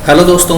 Hello दोस्तों,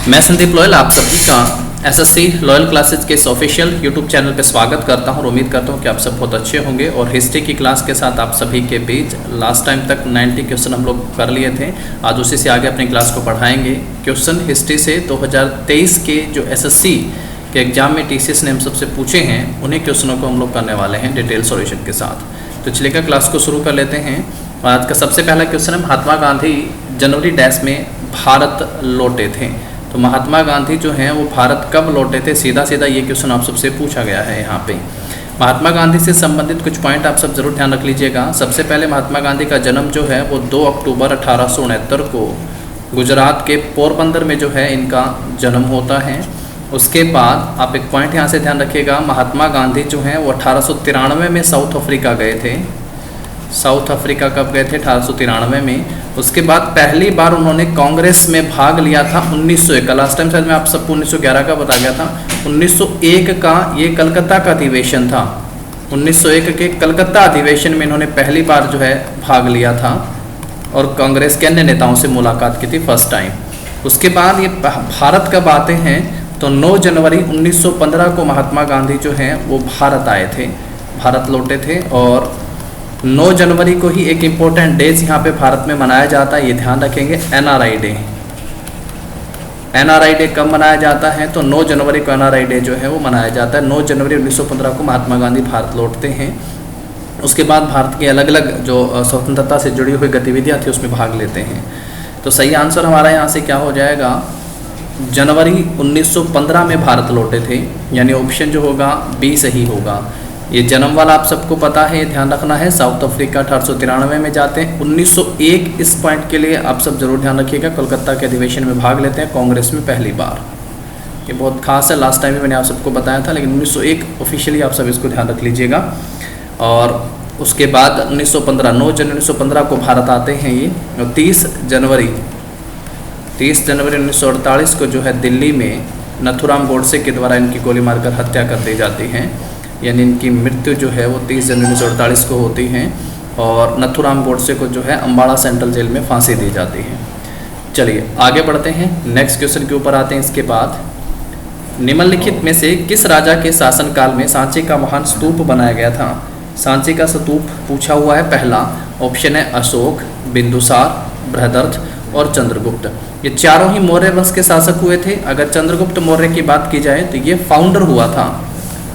मैं Sandeep loyal आप सभी का एसएससी लॉयल क्लासेज के इस ऑफिशियल यूट्यूब चैनल पर स्वागत करता हूं और उम्मीद करता हूं कि आप सब बहुत अच्छे होंगे। और हिस्ट्री की क्लास के साथ आप सभी के बीच लास्ट टाइम तक 90 क्वेश्चन हम लोग कर लिए थे। आज उसी से आगे अपनी क्लास को बढ़ाएंगे। क्वेश्चन हिस्ट्री से 2023 के जो एसएससी के एग्जाम में टीसीएस ने हम सबसे पूछे हैं, उन्हीं क्वेश्चनों को हम लोग करने वाले हैं डिटेल सॉल्यूशन के साथ। तो चलिए क्लास को शुरू कर लेते हैं। आज का सबसे पहला क्वेश्चन है, महात्मा गांधी जनवरी डैश में भारत लौटे थे। तो महात्मा गांधी जो हैं वो भारत कब लौटे थे, सीधा सीधा ये क्वेश्चन आप सबसे पूछा गया है। यहाँ पे महात्मा गांधी से संबंधित कुछ पॉइंट आप सब जरूर ध्यान रख लीजिएगा। सबसे पहले महात्मा गांधी का जन्म जो है वो 2 अक्टूबर 1869 को गुजरात के पोरबंदर में जो है इनका जन्म होता है। उसके बाद आप एक पॉइंट यहाँ से ध्यान रखिएगा, महात्मा गांधी जो हैं वो 1893 में साउथ अफ्रीका गए थे। साउथ अफ्रीका कब गए थे? 1893 में। उसके बाद पहली बार उन्होंने कांग्रेस में भाग लिया था 1901 का। लास्ट टाइम शायद मैं आप सबको 1911 का बता गया था। 1901 का ये कलकत्ता का अधिवेशन था। 1901 के कलकत्ता अधिवेशन में इन्होंने पहली बार जो है भाग लिया था और कांग्रेस के अन्य नेताओं से मुलाकात की थी फर्स्ट टाइम। उसके बाद ये भारत कब आते हैं तो 9 जनवरी 1915 को महात्मा गांधी जो हैं वो भारत आए थे, भारत लौटे थे। और 9 जनवरी को ही एक इम्पोर्टेंट डेज यहाँ पे भारत में मनाया जाता है, ये ध्यान रखेंगे, एनआरआई डे। एनआरआई डे कब मनाया जाता है तो 9 जनवरी को एनआरआई डे जो है वो मनाया जाता है। 9 जनवरी 1915 को महात्मा गांधी भारत लौटते हैं। उसके बाद भारत की अलग अलग जो स्वतंत्रता से जुड़ी हुई गतिविधियाँ थी उसमें भाग लेते हैं। तो सही आंसर हमारा यहाँ से क्या हो जाएगा, जनवरी 1915 में भारत लौटे थे, यानी ऑप्शन जो होगा बी सही होगा। ये जन्म वाला आप सबको पता है, ये ध्यान रखना है। साउथ अफ्रीका 1893 में जाते हैं। 1901 इस पॉइंट के लिए आप सब जरूर ध्यान रखिएगा, कोलकाता के अधिवेशन में भाग लेते हैं कांग्रेस में पहली बार। ये बहुत खास है, लास्ट टाइम भी मैंने आप सबको बताया था, लेकिन 1901 ऑफिशियली आप सब इसको ध्यान रख लीजिएगा। और उसके बाद 1915 9 जनवरी 1915 को भारत आते हैं ये। और 30 जनवरी 1948 को जो है दिल्ली में नथुराम गोडसे के द्वारा इनकी गोली मारकर हत्या कर दी जाती है, यानी इनकी मृत्यु जो है वो 30 जनवरी 1948 को होती है। और नथुराम गोडसे को जो है अम्बाड़ा सेंट्रल जेल में फांसी दी जाती है। चलिए आगे बढ़ते हैं, नेक्स्ट क्वेश्चन के ऊपर आते हैं। इसके बाद निम्नलिखित में से किस राजा के शासनकाल में सांची का महान स्तूप बनाया गया था? सांची का स्तूप पूछा हुआ है। पहला ऑप्शन है अशोक, बिंदुसार, बृहदर्थ और चंद्रगुप्त। ये चारों ही मौर्य वंश के शासक हुए थे। अगर चंद्रगुप्त मौर्य की बात की जाए तो ये फाउंडर हुआ था।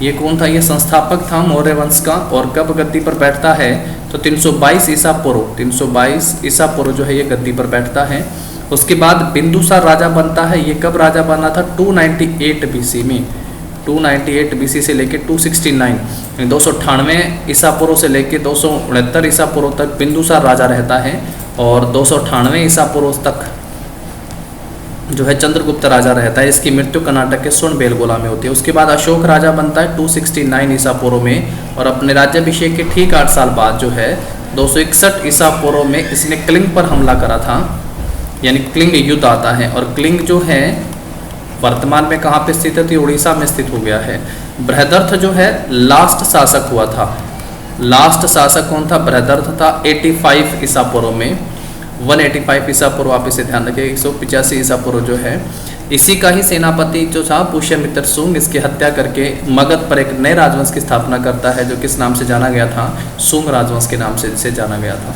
ये कौन था? ये संस्थापक था मौर्य वंश का। और कब गद्दी पर बैठता है तो 322 ईसा पूर्व, 322 ईसा पूर्व जो है ये गद्दी पर बैठता है। उसके बाद बिंदुसार राजा बनता है। ये कब राजा बना था? 298 बीसी में। 298 बीसी से लेकर 269 298 ईसा पूर्व से लेकर 269 ईसा पूर्व तक बिंदुसार राजा रहता है। और 298 ईसा पूर्व तक जो है चंद्रगुप्त राजा रहता है। इसकी मृत्यु कर्नाटक के सुर्णबेलगोला में होती है। उसके बाद अशोक राजा बनता है 269 ईसा पूर्व में। और अपने राज्याभिषेक के ठीक 8 साल बाद जो है 261 ईसा पूर्व में इसने कलिंग पर हमला करा था, यानी कलिंग युद्ध आता है। और कलिंग जो है वर्तमान में कहाँ पे स्थित है तो उड़ीसा में स्थित हो गया है। बृहदर्थ जो है लास्ट शासक हुआ था। लास्ट शासक कौन था? बृहदर्थ था 85 ईसा पूर्व में। 185 ईसा पूर्व आप इसे ध्यान रखिए। 185 ईसा पूर्व जो है इसी का ही सेनापति जो था पुष्यमित्र शुंग, इसकी हत्या करके मगध पर एक नए राजवंश की स्थापना करता है, जो किस नाम से जाना गया था? शुंग राजवंश के नाम से जाना गया था।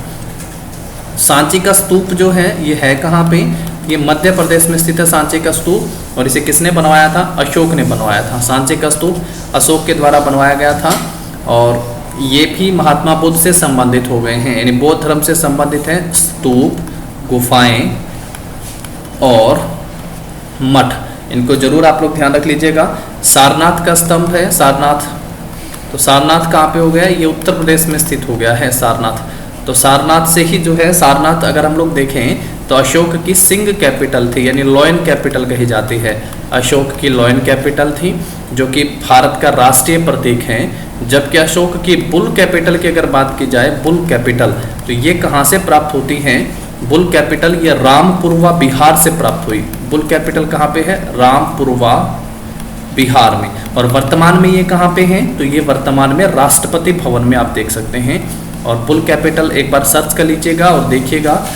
सांची का स्तूप जो है ये है कहाँ पे? ये मध्य प्रदेश में स्थित है सांची का स्तूप। और इसे किसने बनवाया था? अशोक ने बनवाया था। सांची का स्तूप अशोक के द्वारा बनवाया गया था। और ये भी महात्मा बुद्ध से संबंधित हो गए हैं, यानी बौद्ध धर्म से संबंधित हैं स्तूप, गुफाएं और मठ। इनको जरूर आप लोग ध्यान रख लीजिएगा। सारनाथ का स्तंभ है, सारनाथ। तो सारनाथ कहाँ पे हो गया? ये उत्तर प्रदेश में स्थित हो गया है सारनाथ। तो सारनाथ से ही जो है, सारनाथ अगर हम लोग देखें तो अशोक की सिंह कैपिटल थी, यानी लॉयन कैपिटल कही जाती है। अशोक की लॉयन कैपिटल थी, जो कि भारत का राष्ट्रीय प्रतीक है। जबकि अशोक की बुल कैपिटल की अगर बात की जाए, बुल कैपिटल, तो ये कहाँ से प्राप्त होती है? बुल कैपिटल ये रामपुरवा बिहार से प्राप्त हुई। बुल कैपिटल कहाँ पे है? रामपुरवा बिहार में। और वर्तमान में ये कहाँ पे है? तो ये वर्तमान में राष्ट्रपति भवन में आप देख सकते हैं। और बुल कैपिटल एक बार सर्च कर लीजिएगा और देखिएगा,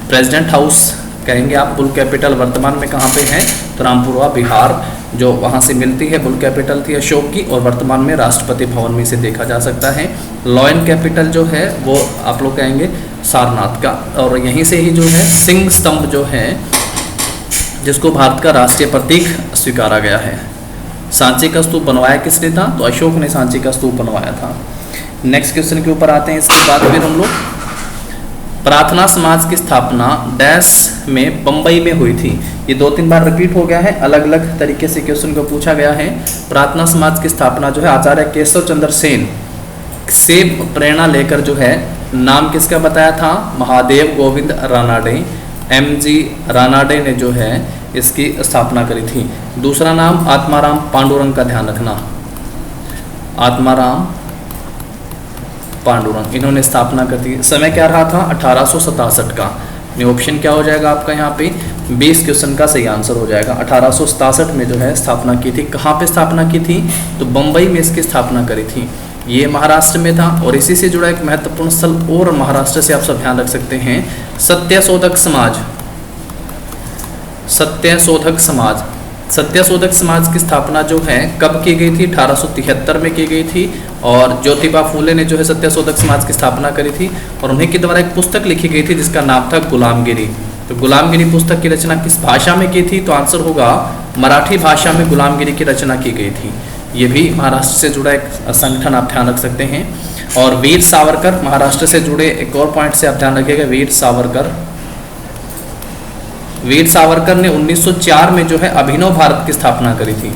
प्रेसिडेंट हाउस कहेंगे आप बुल कैपिटल वर्तमान में कहाँ पे है, तो रामपुरवा बिहार जो वहाँ से मिलती है, बुल कैपिटल थी अशोक की, और वर्तमान में राष्ट्रपति भवन में इसे देखा जा सकता है। लॉयन कैपिटल जो है वो आप लोग कहेंगे सारनाथ का, और यहीं से ही जो है सिंह स्तंभ जो है जिसको भारत का राष्ट्रीय प्रतीक स्वीकारा गया है। सांची का स्तूप बनवाया किसने था, तो अशोक ने सांची का स्तूप बनवाया था। नेक्स्ट क्वेश्चन के ऊपर आते हैं। इसके बाद फिर हम लोग प्रार्थना समाज की स्थापना डैश में बम्बई में हुई थी। ये 2-3 बार रिपीट हो गया है, अलग अलग तरीके से क्वेश्चन को पूछा गया है। प्रार्थना समाज की स्थापना जो है आचार्य केशव चंद्र सेन से प्रेरणा लेकर जो है, नाम किसका बताया था, महादेव गोविंद रानाडे, MG रानाडे ने जो है इसकी स्थापना करी थी। दूसरा नाम आत्माराम पांडुरंग का ध्यान रखना, आत्माराम पांडुरंग, इन्होंने स्थापना कर दी। समय क्या रहा था, 1867 का। ऑप्शन क्या हो जाएगा आपका यहाँ पे, 20 क्वेश्चन का सही आंसर हो जाएगा। 1867 में जो है स्थापना की थी। कहाँ पे स्थापना की थी, तो बम्बई में इसकी स्थापना करी थी। ये महाराष्ट्र में था। और इसी से जुड़ा एक महत्वपूर्ण स्थल और महाराष्ट्र से आप सब ध्यान रख सकते हैं, सत्यशोधक समाज। सत्यशोधक समाज, सत्यशोधक समाज की स्थापना जो है कब की गई थी, 1873 में की गई थी। और ज्योतिबा फूले ने जो है सत्यशोधक समाज की स्थापना करी थी, और उन्हीं के द्वारा एक पुस्तक लिखी गई थी जिसका नाम था गुलामगिरी। तो गुलामगिरी पुस्तक की रचना किस भाषा में की थी, तो आंसर होगा मराठी भाषा में गुलामगिरी की रचना की गई थी। ये भी महाराष्ट्र से जुड़ा एक संगठन आप ध्यान रख सकते हैं। और वीर सावरकर, महाराष्ट्र से जुड़े एक और पॉइंट से आप ध्यान रखिएगा, वीर सावरकर। वीर सावरकर ने 1904 में जो है अभिनव भारत की स्थापना करी थी।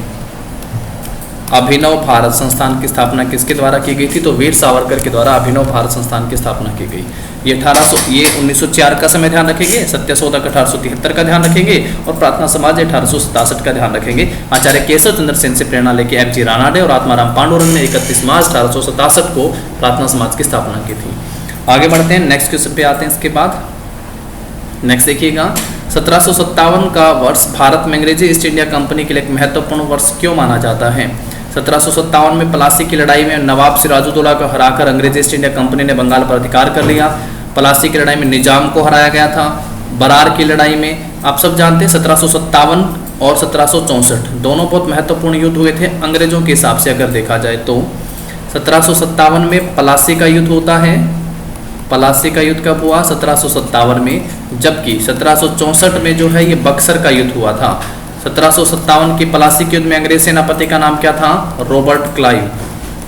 अभिनव भारत संस्थान की स्थापना किसके द्वारा की गई थी, तो वीर सावरकर के द्वारा अभिनव भारत संस्थान की स्थापना की गई। ये 1904 का समय ध्यान रखेंगे, सत्यशोधक 1873 का ध्यान रखेंगे, और प्रार्थना समाज 1867 का ध्यान रखेंगे। आचार्य केशव चंद्र सेन से प्रेरणा लेके MG रानाडे और आत्माराम पांडुरंग ने 31 मार्च 1867 को प्रार्थना समाज की स्थापना की थी। आगे बढ़ते हैं, नेक्स्ट क्वेश्चन पे आते हैं। इसके बाद नेक्स्ट देखिएगा, 1757 का वर्ष भारत में अंग्रेजी ईस्ट इंडिया कंपनी के लिए एक महत्वपूर्ण वर्ष क्यों माना जाता है। 1757 में प्लासी की लड़ाई में नवाब सिराजुद्दौला को हराकर अंग्रेजी ईस्ट इंडिया कंपनी ने बंगाल पर अधिकार कर लिया। प्लासी की लड़ाई में निजाम को हराया गया था। बरार की लड़ाई में आप सब जानते हैं 1757 और 1764 दोनों बहुत महत्वपूर्ण युद्ध हुए थे अंग्रेजों के हिसाब से। अगर देखा जाए तो 1757 में प्लासी का युद्ध होता है। प्लासी का युद्ध कब हुआ, 1757 में। जबकि 1764 में जो है ये बक्सर का युद्ध हुआ था। 1757 की प्लासी के युद्ध में अंग्रेज सेनापति का नाम क्या था, Robert Clive.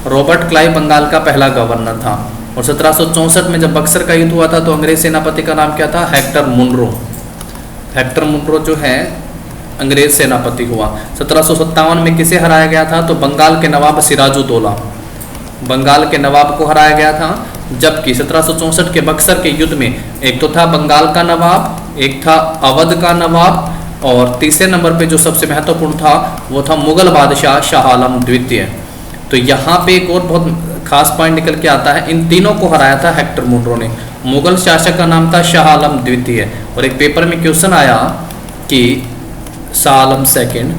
Robert Clive Bengal का पहला गवर्नर था। और 1764 में जब बक्सर का युद्ध हुआ था तो अंग्रेज सेनापति का नाम क्या था, हेक्टर मुनरो। हेक्टर मुनरो जो है अंग्रेज सेनापति हुआ। 1757 में किसे हराया गया था, तो बंगाल के नवाब सिराजुद्दौला, बंगाल के नवाब को हराया गया था। जबकि 1764 के बक्सर के युद्ध में एक तो था बंगाल का नवाब, एक था अवध का नवाब, और तीसरे नंबर पे जो सबसे महत्वपूर्ण था वो था मुगल बादशाह शाह आलम द्वितीय। तो यहाँ पे एक और बहुत खास पॉइंट निकल के आता है, इन तीनों को हराया था हेक्टर मुनरो ने। मुगल शासक का नाम था शाह आलम द्वितीय। और एक पेपर में क्वेश्चन आया कि Shah Alam second,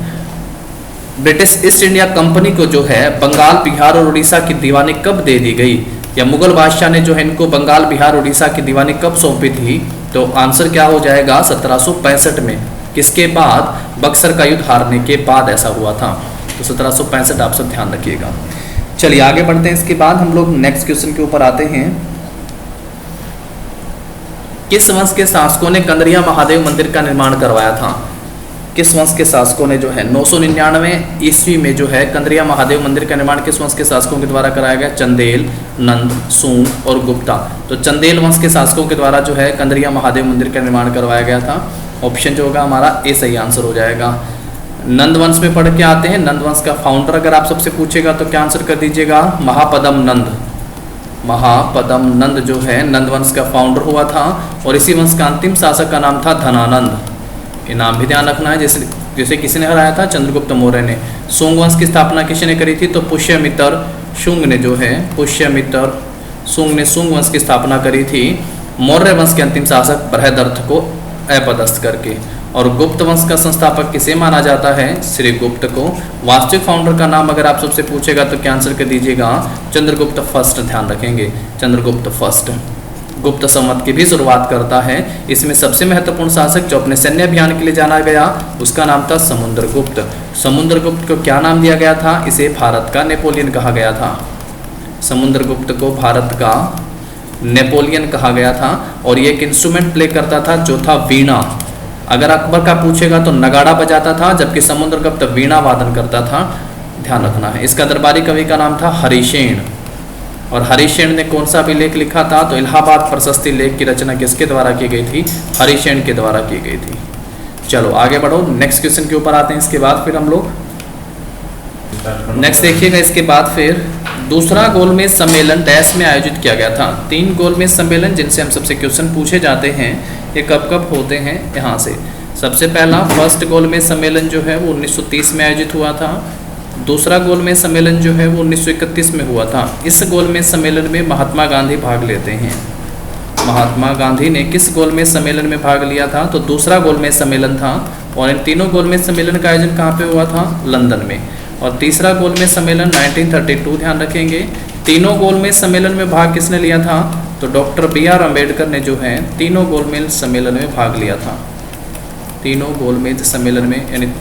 British East India Company को जो है बंगाल, बिहार और उड़ीसा की दीवानी कब दे दी गई, या मुगल बादशाह ने जो है इनको बंगाल, बिहार, उड़ीसा की दीवानी कब सौंपी थी। तो आंसर क्या हो जाएगा, 1765 में। किसके बाद, बक्सर का युद्ध हारने के बाद ऐसा हुआ था। तो 1765 आप सब ध्यान रखिएगा। चलिए आगे बढ़ते हैं। इसके बाद हम लोग नेक्स्ट क्वेश्चन के ऊपर आते हैं। किस वंश के शासकों ने कंदरिया महादेव मंदिर का निर्माण करवाया था। किस वंश के शासकों ने जो है 999 ईस्वी में जो है कंदरिया महादेव मंदिर का निर्माण किस वंश के शासकों के द्वारा कराया गया, चंदेल, नंद, सूंग और गुप्ता। तो चंदेल वंश के शासकों के द्वारा जो है कंदरिया महादेव मंदिर का निर्माण करवाया गया था। ऑप्शन जो होगा हमारा ए सही आंसर हो जाएगा। नंद वंश में पढ़ के आते हैं। नंद वंश का फाउंडर अगर आप सबसे पूछेगा तो क्या आंसर कर दीजिएगा, महापदम नंद। महापदम नंद जो है नंद वंश का फाउंडर हुआ था। और इसी वंश का अंतिम शासक का नाम था धनानंद। ये नाम भी ध्यान रखना है। जैसे किसी ने हराया था, चंद्रगुप्त मौर्य ने। शुंग वंश की स्थापना किसने करी थी, तो पुष्यमित्र शुंग ने जो है, पुष्यमित्र शुंग ने शुंग वंश की स्थापना करी थी मौर्य वंश के अंतिम शासक बृहदर्थ को अपदस्थ करके। और गुप्त वंश का संस्थापक किसे माना जाता है, श्री गुप्त को। वास्तविक फाउंडर का नाम अगर आप सबसे पूछेगा तो क्या आंसर कर दीजिएगा, चंद्रगुप्त फर्स्ट। ध्यान रखेंगे, चंद्रगुप्त फर्स्ट। गुप्त संवत की भी शुरुआत करता है। इसमें सबसे महत्वपूर्ण शासक जो अपने सैन्य अभियान के लिए जाना गया उसका नाम था समुद्रगुप्त। समुद्रगुप्त को क्या नाम दिया गया था? इसे भारत का नेपोलियन कहा गया था। समुद्रगुप्त को भारत का नेपोलियन कहा गया था। और ये एक इंस्ट्रूमेंट प्ले करता था जो था वीणा। अगर अकबर का पूछेगा तो नगाड़ा बजाता था, जबकि समुद्रगुप्त वीणा वादन करता था, ध्यान रखना है। इसका दरबारी कवि का नाम था हरिसेन। और हरिसेन ने कौन सा अभिलेख लिखा था? तो इलाहाबाद प्रशस्ति लेख की रचना किसके द्वारा की गई थी? हरिसेन के द्वारा की गई थी। चलो आगे बढ़ो, नेक्स्ट क्वेश्चन के ऊपर आते हैं। इसके बाद फिर हम लोग नेक्स्ट देखिएगा। इसके बाद फिर दूसरा गोलमेज सम्मेलन डैश में आयोजित किया गया था। 3 गोलमेज सम्मेलन जिनसे हम सबसे क्वेश्चन पूछे जाते हैं, ये कब कब होते हैं यहाँ से। सबसे पहला फर्स्ट गोलमेज सम्मेलन जो है वो 1930 में आयोजित हुआ था। दूसरा गोलमेज सम्मेलन जो है वो 1931 में हुआ था। इस गोलमेज सम्मेलन में महात्मा गांधी भाग लेते हैं। महात्मा गांधी ने किस गोलमेज सम्मेलन में भाग लिया था? तो दूसरा गोलमेज सम्मेलन था। और इन तीनों गोलमेज सम्मेलन का आयोजन कहाँ पे हुआ था? लंदन में। और तीसरा गोलमेज सम्मेलन 1932, ध्यान रखेंगे। तीनों गोलमेज सम्मेलन में भाग किसने लिया था? तो डॉक्टर BR अम्बेडकर ने जो है तीनों गोलमेज सम्मेलन में भाग लिया था। तीनों गोलमेज सम्मेलन में, यानी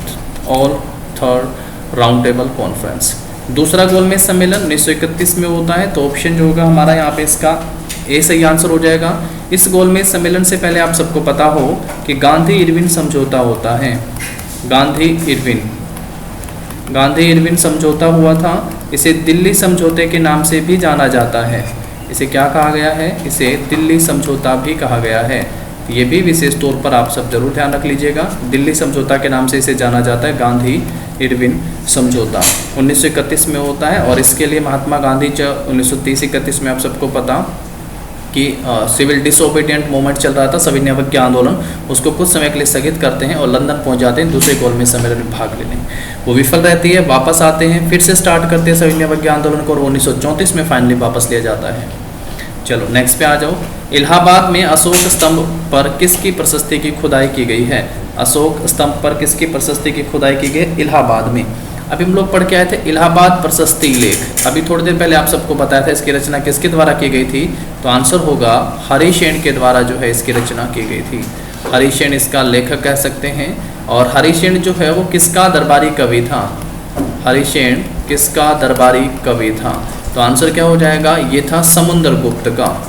all third round table conference. दूसरा गोलमेज सम्मेलन 1931 में होता है। तो ऑप्शन जो होगा हमारा यहाँ पे इसका ए सही आंसर हो जाएगा। इस गोलमेज सम्मेलन से पहले आप सबको पता हो कि गांधी इरविन समझौता होता है। गांधी इरविन समझौता हुआ था। इसे दिल्ली समझौते के नाम से भी जाना जाता है। इसे क्या कहा गया है? इसे दिल्ली समझौता भी कहा गया है। ये भी विशेष तौर पर आप सब जरूर ध्यान रख लीजिएगा। दिल्ली समझौता के नाम से इसे जाना जाता है, गांधी इरविन समझौता। 1931 में होता है। और इसके लिए महात्मा गांधी जो 1930-31 में आप सबको पता कि सिविल डिसोबीडियंट मूवमेंट चल रहा था, सविनय अवज्ञा आंदोलन, उसको कुछ समय के लिए स्थगित करते हैं और लंदन पहुंच जाते हैं दूसरे गोलमेज सम्मेलन में भाग लेने। वो विफल रहती है, वापस आते हैं, फिर से स्टार्ट करते हैं सविनय अवज्ञा आंदोलन को, और 1934 में फाइनली वापस लिया जाता है। चलो नेक्स्ट पे आ जाओ। इलाहाबाद में अशोक स्तंभ पर किसकी प्रशस्ति की खुदाई की गई है? अशोक स्तंभ पर किसकी प्रशस्ति की खुदाई की गई? इलाहाबाद में। अभी हम लोग पढ़ के आए थे इलाहाबाद प्रशस्ति लेख। अभी थोड़ी देर पहले आप सबको बताया था इसकी रचना किसके द्वारा की गई थी? तो आंसर होगा हरिसेन के द्वारा जो है इसकी रचना की गई थी। हरिसेन इसका लेखक कह सकते हैं। और हरिसेन जो है वो किसका दरबारी कवि था? हरिसेन किसका दरबारी कवि था? तो आंसर क्या हो जाएगा? ये था समुद्रगुप्त का।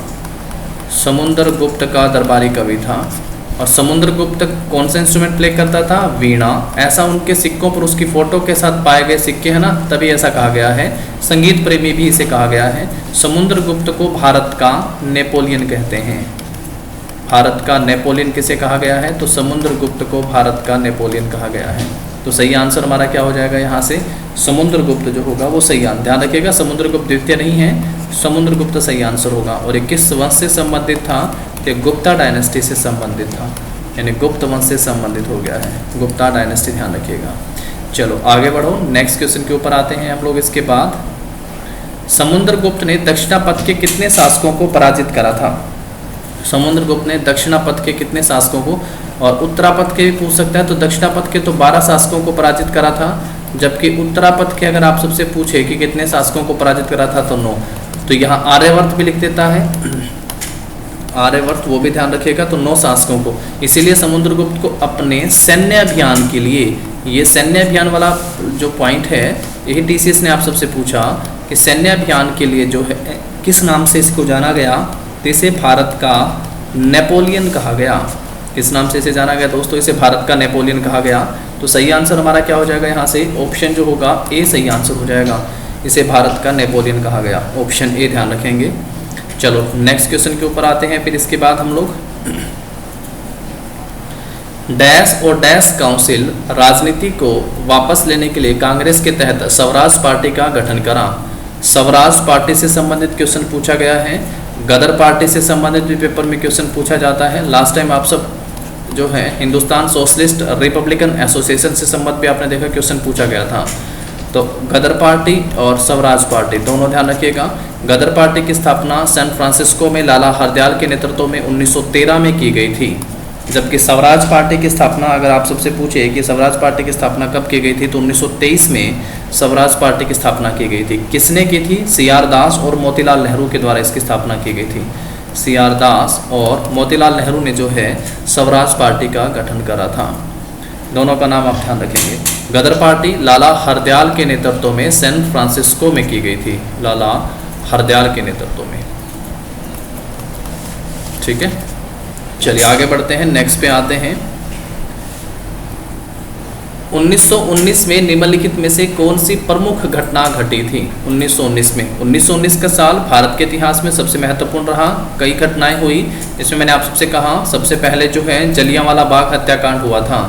समुद्रगुप्त का दरबारी कवि था। और समुद्रगुप्त कौन सा इंस्ट्रूमेंट प्ले करता था? वीणा। ऐसा उनके सिक्कों पर उसकी फोटो के साथ पाए गए सिक्के हैं ना, तभी ऐसा कहा गया है। संगीत प्रेमी भी इसे कहा गया है। समुद्रगुप्त को भारत का नेपोलियन कहते हैं। भारत का नेपोलियन किसे कहा गया है? तो समुद्रगुप्त को भारत का नेपोलियन कहा गया है। तो सही आंसर हमारा क्या हो जाएगा यहाँ से? समुद्रगुप्त जो होगा वो सही आंसर। ध्यान रखिएगा समुद्रगुप्त द्वितीय नहीं है, समुद्रगुप्त सही आंसर होगा। और ये किस वंश से संबंधित था? ये गुप्ता डायनेस्टी से संबंधित था, यानी गुप्त वंश से संबंधित हो गया है। गुप्ता डायनेस्टी, ध्यान रखिएगा। चलो आगे बढ़ो, नेक्स्ट क्वेश्चन के ऊपर आते हैं हम लोग। इसके बाद समुद्रगुप्त ने दक्षिणापथ के कितने शासकों को पराजित करा था? समुद्रगुप्त ने दक्षिणापथ के कितने शासकों को, और उत्तरापथ के भी पूछ सकता है, तो दक्षिणापथ के तो 12 शासकों को पराजित करा था, जबकि उत्तरापथ के अगर आप सबसे पूछे कि कितने शासकों को पराजित करा था तो 9। तो यहाँ आर्यवर्त भी लिख देता है, आर्यवर्त वो भी ध्यान रखिएगा, तो 9 शासकों को। इसीलिए समुद्रगुप्त को अपने सैन्य अभियान के लिए, ये सैन्य अभियान वाला जो पॉइंट है यही TCS ने आप सबसे पूछा कि सैन्य अभियान के लिए जो है किस नाम से इसको जाना गया? तो इसे भारत का नेपोलियन कहा गया। किस नाम से इसे जाना गया दोस्तों? इसे भारत का नेपोलियन कहा गया। तो सही आंसर हमारा क्या हो जाएगा यहाँ से? ऑप्शन जो होगा ए सही आंसर हो जाएगा। इसे भारत का नेपोलियन कहा गया, ऑप्शन ए ध्यान रखेंगे। चलो नेक्स्ट क्वेश्चन के ऊपर आते हैं। फिर इसके बाद हम लोग डैश और डैश काउंसिल राजनीति को वापस लेने के लिए कांग्रेस के तहत स्वराज पार्टी का गठन करा। स्वराज पार्टी से संबंधित क्वेश्चन पूछा गया है। गदर पार्टी से संबंधित भी पेपर में क्वेश्चन पूछा जाता है। लास्ट टाइम आप सब जो है हिंदुस्तान सोशलिस्ट रिपब्लिकन एसोसिएशन से संबंध भी आपने देखा क्वेश्चन पूछा गया था। तो गदर पार्टी और स्वराज पार्टी दोनों ध्यान रखिएगा। गदर पार्टी की स्थापना सैन फ्रांसिस्को में लाला हरदयाल के नेतृत्व में 1913 में की गई थी, जबकि स्वराज पार्टी की स्थापना अगर आप सबसे पूछे कि स्वराज पार्टी की स्थापना कब की गई थी, तो 1923 में स्वराज पार्टी की स्थापना की गई थी। किसने की थी? CR दास और मोतीलाल नेहरू के द्वारा इसकी स्थापना की गई थी। CR दास और मोतीलाल नेहरू ने जो है स्वराज पार्टी का गठन करा था। दोनों का नाम आप ध्यान रखेंगे। गदर पार्टी लाला हरदयाल के नेतृत्व में सैन फ्रांसिस्को में की गई थी, लाला हरदयाल के नेतृत्व में। ठीक है, चलिए आगे बढ़ते हैं, नेक्स्ट पे आते हैं। 1919 में निम्नलिखित में से कौन सी प्रमुख घटना घटी थी? 1919 में, 1919 का साल भारत के इतिहास में सबसे महत्वपूर्ण रहा। कई घटनाएं हुई, इसमें मैंने आप सबसे कहा सबसे पहले जो है जलियांवाला बाग हत्याकांड हुआ था।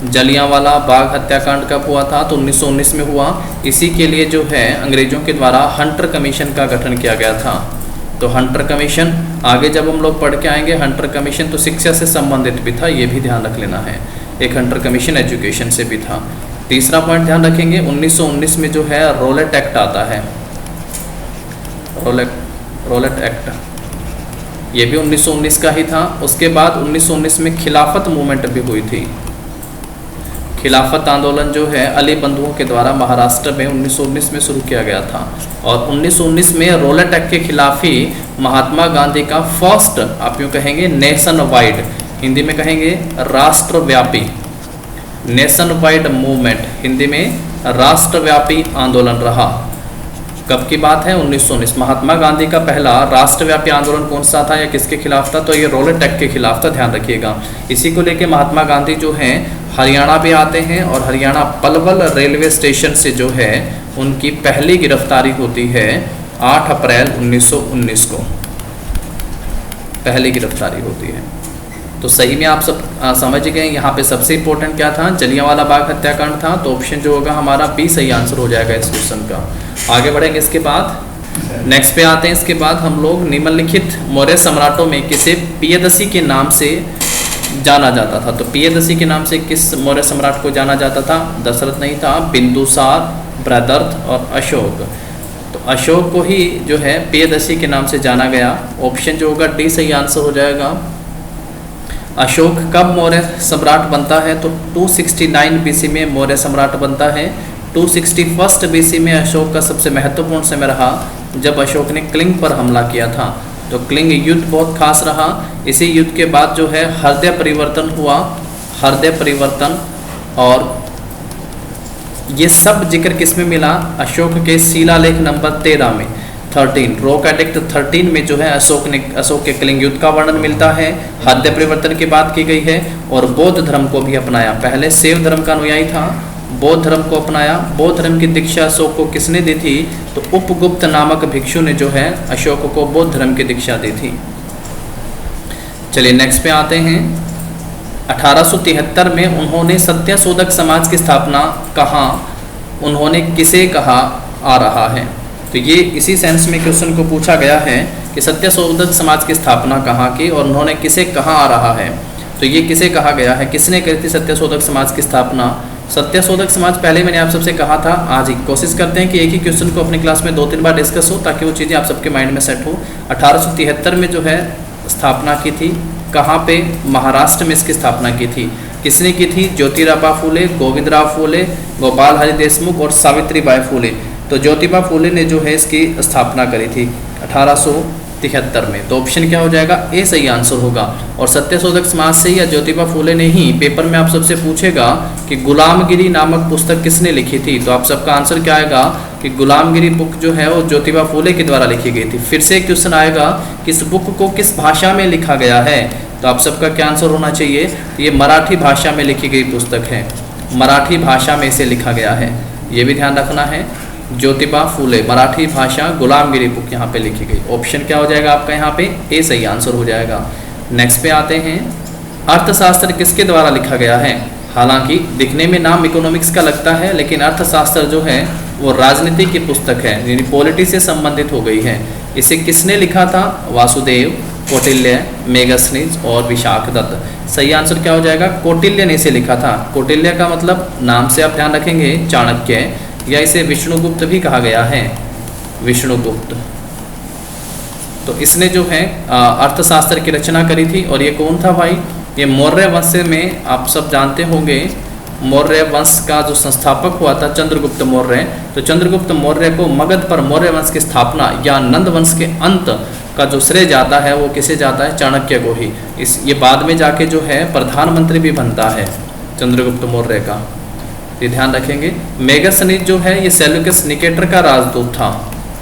जलियांवाला बाग हत्याकांड कब हुआ था? तो 1919 में हुआ। इसी के लिए जो है अंग्रेजों के द्वारा हंटर कमीशन का गठन किया गया था। तो हंटर कमीशन आगे जब हम लोग पढ़ के आएंगे, हंटर कमीशन तो शिक्षा से संबंधित भी था, ये भी ध्यान रख लेना है। एक हंटर कमीशन एजुकेशन से भी था। तीसरा पॉइंट ध्यान रखेंगे, 1919 में जो है रोलेट एक्ट आता है, रोलेट एक्ट, ये भी 1919 का ही था। उसके बाद 1919 में खिलाफत मूवमेंट भी हुई थी। खिलाफत आंदोलन जो है अली बंधुओं के द्वारा महाराष्ट्र में 1919 में शुरू किया गया था। और 1919 में रोलेट एक्ट के खिलाफ ही महात्मा गांधी का फर्स्ट, आप यूँ कहेंगे नेशन वाइड, हिंदी में कहेंगे राष्ट्रव्यापी, नेशन वाइड मूवमेंट, हिंदी में राष्ट्रव्यापी आंदोलन रहा। कब की बात है? 1919। महात्मा गांधी का पहला राष्ट्रव्यापी आंदोलन कौन सा था या किसके खिलाफ था? तो ये रोलेट एक्ट के खिलाफ था, ध्यान रखिएगा। इसी को लेके महात्मा गांधी जो हैं हरियाणा भी आते हैं और हरियाणा पलवल रेलवे स्टेशन से जो है उनकी पहली गिरफ्तारी होती है 8 अप्रैल 1919 को, पहली गिरफ्तारी होती है। तो सही में आप सब समझ गए, यहाँ पे सबसे इंपॉर्टेंट क्या था? जलियांवाला बाग हत्याकांड था। तो ऑप्शन जो होगा हमारा बी सही आंसर हो जाएगा इस क्वेश्चन का। आगे बढ़ेंगे, इसके बाद नेक्स्ट पे आते हैं। इसके बाद हम लोग निम्नलिखित मौर्य सम्राटों में किसे पियदसी के नाम से जाना जाता था? तो पियदसी के नाम से किस मौर्य सम्राट को जाना जाता था? दशरथ नहीं था, बिंदुसार, बृहदर्थ और अशोक। तो अशोक को ही जो है पियदसी के नाम से जाना गया। ऑप्शन जो होगा डी सही आंसर हो जाएगा। अशोक कब मौर्य सम्राट बनता है? तो 269 BC में मौर्य सम्राट बनता है। 261 BC में अशोक का सबसे महत्वपूर्ण समय रहा जब अशोक ने क्लिंग पर हमला किया था। तो क्लिंग युद्ध बहुत खास रहा। इसी युद्ध के बाद जो है हृदय परिवर्तन हुआ, हृदय परिवर्तन, और ये सब जिक्र किस में मिला? अशोक के शिलालेख नंबर 13 में, 13 रॉक एडिक्ट 13 में जो है अशोक के कलिंग युद्ध का वर्णन मिलता है। हृदय परिवर्तन की बात की गई है और बौद्ध धर्म को भी अपनाया। पहले शैव धर्म का अनुयायी था, बौद्ध धर्म को अपनाया। बौद्ध धर्म की दीक्षा अशोक को किसने दी थी? तो उपगुप्त नामक भिक्षु ने जो है अशोक को बौद्ध धर्म की दीक्षा दी थी। चलिए नेक्स्ट पे आते हैं। 1873 में उन्होंने सत्यशोधक समाज की स्थापना कहाँ, उन्होंने किसे कहा आ रहा है? तो ये इसी सेंस में क्वेश्चन को पूछा गया है कि सत्यशोधक समाज की स्थापना कहाँ की और उन्होंने किसे कहा आ रहा है। तो ये किसे कहा गया है, किसने करी थी सत्यशोधक समाज की स्थापना? सत्यशोधक समाज पहले मैंने आप सबसे कहा था, आज ही कोशिश करते हैं कि एक ही क्वेश्चन को अपनी क्लास में 2-3 बार डिस्कस हो ताकि वो चीज़ें आप सबके माइंड में सेट हो। 1873 में जो है स्थापना की थी। कहाँ पे? महाराष्ट्र में इसकी स्थापना की थी। किसने की थी? ज्योतिराव फूले, गोविंदराव फूले, गोपाल हरि देशमुख और सावित्रीबाई फूले। तो ज्योतिबा फूले ने जो है इसकी स्थापना करी थी 1873 में। तो ऑप्शन क्या हो जाएगा? ए सही आंसर होगा। और सत्यशोधक समाज से या ज्योतिबा फूले ने ही पेपर में आप सबसे पूछेगा कि गुलामगिरी नामक पुस्तक किसने लिखी थी? तो आप सबका आंसर क्या आएगा कि गुलामगिरी बुक जो है वो ज्योतिबा फूले के द्वारा लिखी गई थी। फिर से क्वेश्चन आएगा कि इस बुक को किस भाषा में लिखा गया है? तो आप सबका क्या आंसर होना चाहिए? ये मराठी भाषा में लिखी गई पुस्तक है, मराठी भाषा में इसे लिखा गया है, ये भी ध्यान रखना है। ज्योतिबा फूले, मराठी भाषा, गुलामगिरी बुक यहाँ पे लिखी गई। ऑप्शन क्या हो जाएगा आपका यहाँ पे? ए सही आंसर हो जाएगा। नेक्स्ट पे आते हैं। अर्थशास्त्र किसके द्वारा लिखा गया है? हालांकि दिखने में नाम इकोनॉमिक्स का लगता है लेकिन अर्थशास्त्र जो है वो राजनीति की पुस्तक है, यानी पॉलिटी से संबंधित हो गई है। इसे किसने लिखा था? वासुदेव, कौटिल्य, मेगस्थनीज और विशाखदत्त। सही आंसर क्या हो जाएगा? कौटिल्य ने इसे लिखा था। कौटिल्य का मतलब नाम से आप ध्यान रखेंगे चाणक्य, या इसे विष्णुगुप्त भी कहा गया है, विष्णुगुप्त। तो इसने जो है अर्थशास्त्र की रचना करी थी। और ये कौन था भाई? ये मौर्य वंश में आप सब जानते होंगे, मौर्य वंश का जो संस्थापक हुआ था चंद्रगुप्त मौर्य। तो चंद्रगुप्त मौर्य को मगध पर मौर्य वंश की स्थापना या नंद वंश के अंत का जो श्रेय जाता है वो किसे जाता है, चाणक्य को ही। ये बाद में जाके जो है प्रधानमंत्री भी बनता है चंद्रगुप्त मौर्य का, ये ध्यान रखेंगे। मेगास्थनीज जो है ये सेल्यूकस निकेटर का राजदूत था।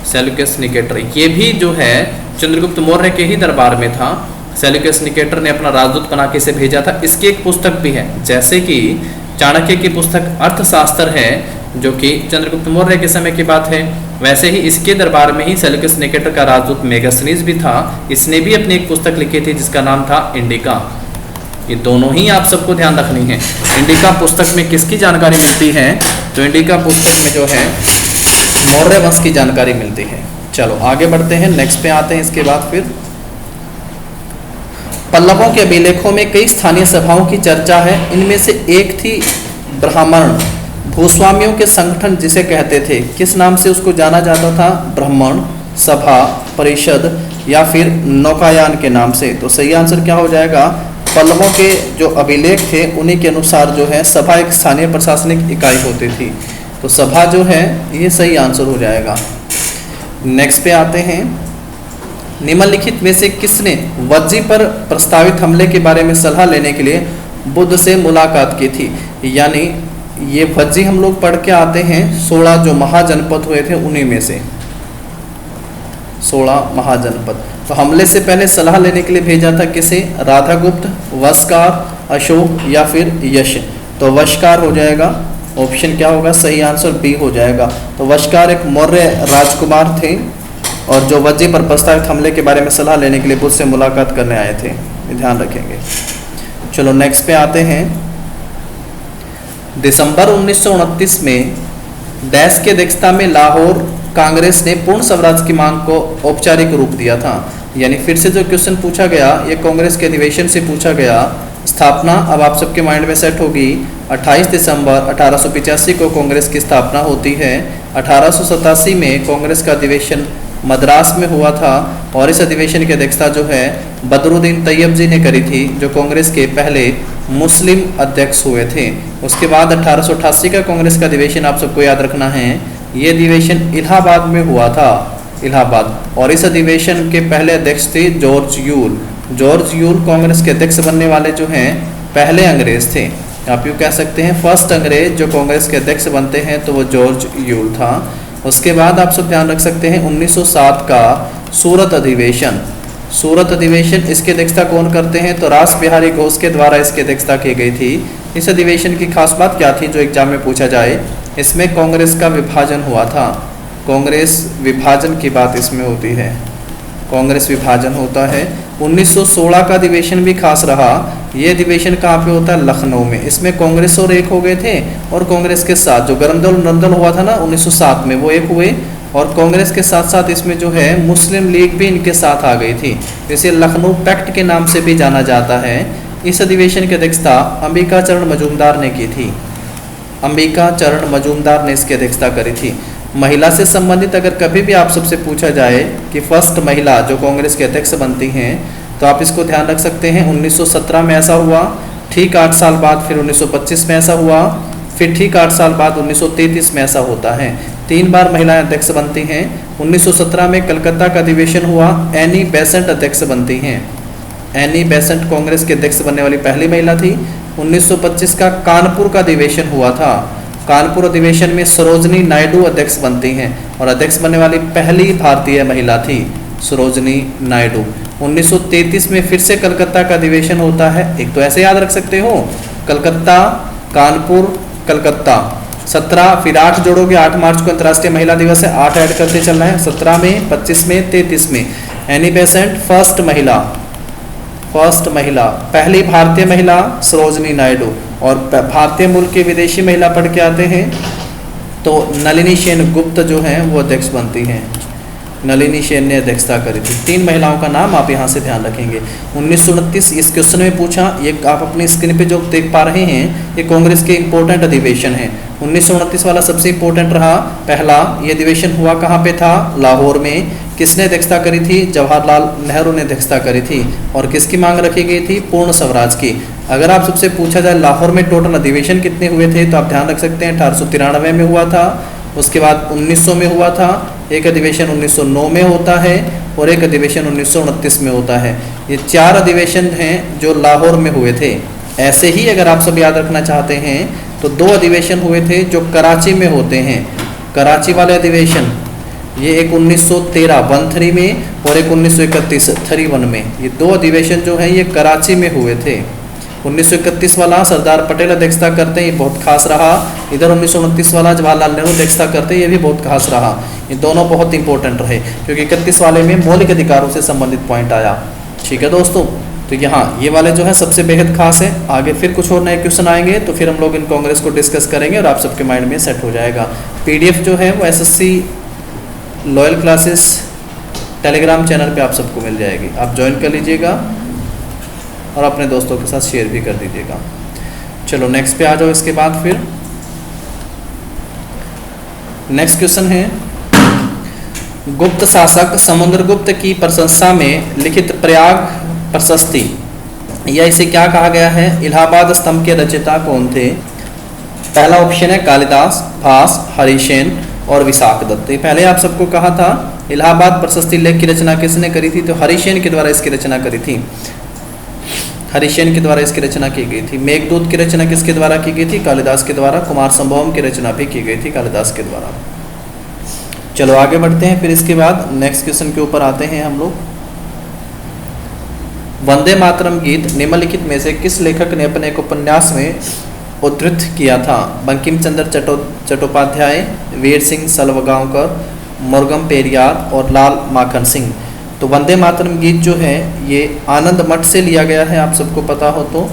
सेल्यूकस निकेटर ये भी जो है चंद्रगुप्त मौर्य के ही दरबार में था। सेल्यूकस निकेटर ने अपना राजदूत बना के इसे भेजा था। इसकी एक पुस्तक भी है, जैसे कि चाणक्य की पुस्तक अर्थशास्त्र है जो कि चंद्रगुप्त मौर्य के समय की बात है, वैसे ही इसके दरबार में ही सेल्यूकस निकेटर का राजदूत मेगास्थनीज भी था। इसने भी अपनी एक पुस्तक लिखी थी जिसका नाम था इंडिका। ये दोनों ही आप सबको ध्यान रखनी है। इंडिका पुस्तक में किसकी जानकारी मिलती है, तो इंडिका पुस्तक में जो है मौर्य वंश की जानकारी मिलती है। चलो आगे बढ़ते हैं, नेक्स्ट पे आते हैं। इसके बाद फिर पल्लवों के अभिलेखों में कई स्थानीय सभाओं की चर्चा है। इनमें से एक थी ब्राह्मण भूस्वामियों के संगठन जिसे कहते थे। किस नाम से उसको जाना जाता था, ब्राह्मण सभा, परिषद या फिर नौकायान के नाम से। तो सही आंसर क्या हो जाएगा, पल्लवों के जो अभिलेख थे उन्हीं के अनुसार जो है सभा एक स्थानीय प्रशासनिक इकाई होती थी। तो सभा जो है ये सही आंसर हो जाएगा। नेक्स्ट पे आते हैं, निम्नलिखित में से किसने वज्जी पर प्रस्तावित हमले के बारे में सलाह लेने के लिए बुद्ध से मुलाकात की थी। यानी ये वज्जी हम लोग पढ़ के आते हैं 16 जो महाजनपद हुए थे उन्हीं में से 16 महाजनपद। तो हमले से पहले सलाह लेने के लिए भेजा था किसे, राधागुप्त, वशकार, अशोक या फिर यश। तो वशकार हो जाएगा, ऑप्शन क्या होगा, सही आंसर बी हो जाएगा। तो वशकार एक मौर्य राजकुमार थे और जो वज्जी पर प्रस्तावित हमले के बारे में सलाह लेने के लिए बुद्ध से मुलाकात करने आए थे, ध्यान रखेंगे। चलो नेक्स्ट पे आते हैं, दिसंबर 1929 में डैश के अध्यक्षता में लाहौर कांग्रेस ने पूर्ण स्वराज की मांग को औपचारिक रूप दिया था। यानी फिर से जो क्वेश्चन पूछा गया ये कांग्रेस के अधिवेशन से पूछा गया। स्थापना अब आप सबके माइंड में सेट होगी, 28 दिसंबर 1885 को कांग्रेस की स्थापना होती है। 1887 में कांग्रेस का अधिवेशन मद्रास में हुआ था और इस अधिवेशन की अध्यक्षता जो है बदरुद्दीन तैयब जी ने करी थी, जो कांग्रेस के पहले मुस्लिम अध्यक्ष हुए थे। उसके बाद 1888 का कांग्रेस का अधिवेशन आप सबको याद रखना है, ये अधिवेशन इलाहाबाद में हुआ था, इलाहाबाद। और इस अधिवेशन के पहले अध्यक्ष थे George Yule. George Yule Congress के अध्यक्ष बनने वाले जो हैं पहले अंग्रेज थे। आप यूँ कह सकते हैं फर्स्ट अंग्रेज जो कांग्रेस के अध्यक्ष बनते हैं तो वो जॉर्ज यूल था। उसके बाद आप सब ध्यान रख सकते हैं 1907 का सूरत अधिवेशन। सूरत अधिवेशन इसकी अध्यक्षता कौन करते हैं, तो रास बिहारी घोष के द्वारा इसकी अध्यक्षता की गई थी। इस अधिवेशन की खास बात क्या थी जो एग्जाम में पूछा जाए, इसमें कांग्रेस का विभाजन हुआ था। कांग्रेस विभाजन की बात इसमें होती है, कांग्रेस विभाजन होता है। 1916 का अधिवेशन भी खास रहा। ये अधिवेशन कहाँ पे होता है, लखनऊ में। इसमें कांग्रेस और एक हो गए थे और कांग्रेस के साथ जो गरमदल नंदल हुआ था ना 1907 में वो एक हुए, और कांग्रेस के साथ साथ इसमें जो है मुस्लिम लीग भी इनके साथ आ गई थी, इसे लखनऊ पैक्ट के नाम से भी जाना जाता है। इस अधिवेशन की अध्यक्षता अंबिका चरण मजूमदार ने की थी, अंबिका चरण मजूमदार ने इसकी अध्यक्षता करी थी। महिला से संबंधित अगर कभी भी आप सबसे पूछा जाए कि फर्स्ट महिला जो कांग्रेस के अध्यक्ष बनती हैं तो आप इसको ध्यान रख सकते हैं 1917 में ऐसा हुआ, ठीक 8 साल बाद फिर 1925 में ऐसा हुआ, फिर ठीक 8 साल बाद 1933 में ऐसा होता है। 3 बार महिलाएं अध्यक्ष बनती हैं। 1917 में कलकत्ता का अधिवेशन हुआ, एनी बेसेंट अध्यक्ष बनती हैं। एनी बेसेंट कांग्रेस के अध्यक्ष बनने वाली पहली महिला थी। 1925 का कानपुर का अधिवेशन हुआ था, कानपुर अधिवेशन में सरोजनी नायडू अध्यक्ष बनती हैं और अध्यक्ष बनने वाली पहली भारतीय महिला थी सरोजनी नायडू। 1933 में फिर से कलकत्ता का अधिवेशन होता है। एक तो ऐसे याद रख सकते हो, कलकत्ता, कानपुर, कलकत्ता। 17 फिर 8 जोड़ोगे, 8 मार्च को अंतर्राष्ट्रीय महिला दिवस है, 8 ऐड करते चलना है। 17 में, 25 में, 33 में। एनी बेसेंट फर्स्ट महिला, फर्स्ट महिला, पहली भारतीय महिला सरोजनी नायडू। और भारतीय मूल की विदेशी महिला पढ़ के आते हैं तो नलिनी सेन गुप्त जो हैं वो अध्यक्ष बनती हैं, नलिनी सेन ने अध्यक्षता करी थी। 3 महिलाओं का नाम आप यहाँ से ध्यान रखेंगे। 1929 इस क्वेश्चन में पूछा, ये आप अपनी स्क्रीन पे जो देख पा रहे हैं ये कांग्रेस के इंपॉर्टेंट अधिवेशन है। 1929 वाला सबसे इंपॉर्टेंट रहा। पहला ये अधिवेशन हुआ कहाँ पे था, लाहौर में। किसने अध्यक्षता करी थी, जवाहरलाल नेहरू ने अध्यक्षता करी थी। और किसकी मांग रखी गई थी, पूर्ण स्वराज की। अगर आप सबसे पूछा जाए लाहौर में टोटल अधिवेशन कितने हुए थे तो आप ध्यान रख सकते हैं 1893 में हुआ था, उसके बाद 1900 में हुआ था, एक अधिवेशन 1909 में होता है और एक अधिवेशन 1929 में होता है। ये 4 अधिवेशन हैं जो लाहौर में हुए थे। ऐसे ही अगर आप सब याद रखना चाहते हैं तो 2 अधिवेशन हुए थे जो कराची में होते हैं। कराची वाले अधिवेशन ये एक 1913 13 में और एक 1931 31 में। ये 2 अधिवेशन जो हैं ये कराची में हुए थे। 1931 वाला सरदार पटेल अध्यक्षता करते हैं, ये बहुत खास रहा। इधर 1929 वाला जवाहरलाल नेहरू अध्यक्षता करते हैं, ये भी बहुत खास रहा। ये दोनों बहुत इंपॉर्टेंट रहे क्योंकि 31 वाले में मौलिक अधिकारों से संबंधित पॉइंट आया। ठीक है दोस्तों, तो यहाँ ये वाले जो है सबसे बेहद खास है। आगे फिर कुछ और नए क्वेश्चन आएंगे तो फिर हम लोग इन कांग्रेस को डिस्कस करेंगे और आप सबके माइंड में सेट हो जाएगा। PDF जो है वो SSC loyal classes Telegram channel पे आप सबको मिल जाएगी, आप ज्वाइन कर लीजिएगा और अपने दोस्तों के साथ शेयर भी कर दीजिएगा। चलो नेक्स्ट पे आ जाओ। इसके बाद फिर नेक्स्ट क्वेश्चन है, गुप्त शासक समुद्रगुप्त की प्रशंसा में लिखित प्रयाग प्रशस्ति, या इसे क्या कहा गया है? इलाहाबाद स्तंभ के रचयिता कौन थे? पहला ऑप्शन है कालिदास, भास, हरिसेन और विशाख दत्त। पहले आप सबको कहा था इलाहाबाद प्रशस्ति लेख की रचना किसने करी थी? तो हरिसेन के द्वारा इसकी रचना करी थी। हरिसेन के द्वारा इसकी रचना की गई थी। मेघदूत की रचना किसके द्वारा की गई थी? कालिदास के द्वारा। कुमार संभवम की रचना भी की गई थी कालिदास के द्वारा। चलो आगे बढ़ते हैं। फिर इसके बाद नेक्स्ट क्वेश्चन के ऊपर आते हैं हम लोग। वंदे मातरम गीत निम्नलिखित में से किस लेखक ने अपने एक उपन्यास में उद्धृत किया था? बंकिम चंद्र चट्टोपाध्याय, वीर सिंह सलवगांवकर, मुर्गम पेरियार और लाल माखन सिंह। तो वंदे मातरम गीत जो है ये आनंद मठ से लिया गया है, आप सबको पता हो तो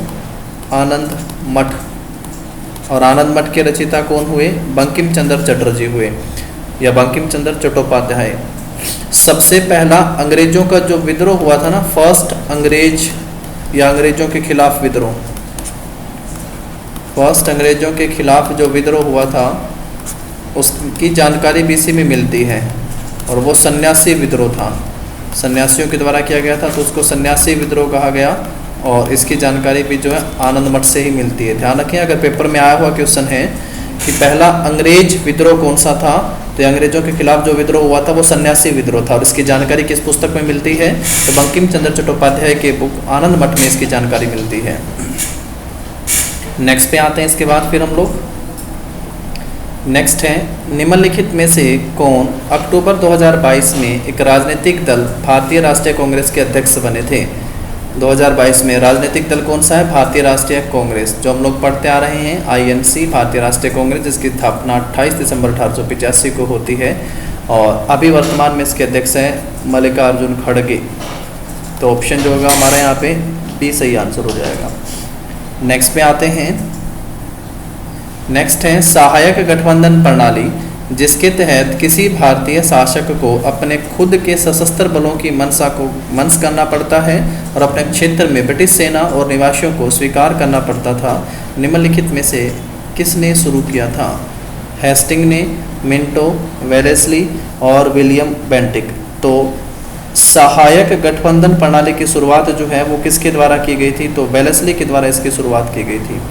आनंद मठ। और आनंद मठ के रचयिता कौन हुए? बंकिम चंद्र चटर्जी हुए या बंकिम चंद्र चट्टोपाध्याय। सबसे पहला अंग्रेजों का जो विद्रोह हुआ था ना, फर्स्ट अंग्रेज या अंग्रेजों के खिलाफ विद्रोह, फर्स्ट अंग्रेजों के खिलाफ जो विद्रोह हुआ था उसकी जानकारी भी इसी में मिलती है और वो सन्यासी विद्रोह था। सन्यासियों के द्वारा किया गया था तो उसको सन्यासी विद्रोह कहा गया और इसकी जानकारी भी जो है आनंद मठ से ही मिलती है। ध्यान रखें, अगर पेपर में आया हुआ क्वेश्चन है कि पहला अंग्रेज विद्रोह कौन सा था, तो अंग्रेजों के खिलाफ जो विद्रोह हुआ था वो सन्यासी विद्रोह था और इसकी जानकारी किस पुस्तक में मिलती है? तो बंकिम चंद्र चट्टोपाध्याय के बुक आनंद मठ में इसकी जानकारी मिलती है। नेक्स्ट पे आते हैं। इसके बाद फिर हम लोग नेक्स्ट है, निम्नलिखित में से कौन अक्टूबर 2022 में एक राजनीतिक दल भारतीय राष्ट्रीय कांग्रेस के अध्यक्ष बने थे? 2022 में राजनीतिक दल कौन सा है? भारतीय राष्ट्रीय कांग्रेस, जो हम लोग पढ़ते आ रहे हैं INC भारतीय राष्ट्रीय कांग्रेस, जिसकी स्थापना 28 दिसंबर 1885 को होती है और अभी वर्तमान में इसके अध्यक्ष हैं मल्लिकार्जुन खड़गे। तो ऑप्शन जो होगा हमारे यहाँ पे B सही आंसर हो जाएगा। नेक्स्ट पे आते हैं। नेक्स्ट है सहायक गठबंधन प्रणाली, जिसके तहत किसी भारतीय शासक को अपने खुद के सशस्त्र बलों की मंशा को मंस करना पड़ता है और अपने क्षेत्र में ब्रिटिश सेना और निवासियों को स्वीकार करना पड़ता था। निम्नलिखित में से किसने शुरू किया था? हेस्टिंग ने, मिंटो, वेलेस्ली और विलियम बेंटिक। तो सहायक गठबंधन प्रणाली की शुरुआत जो है वो किसके द्वारा की गई थी? तो वेलेस्ली के द्वारा इसकी शुरुआत की गई थी।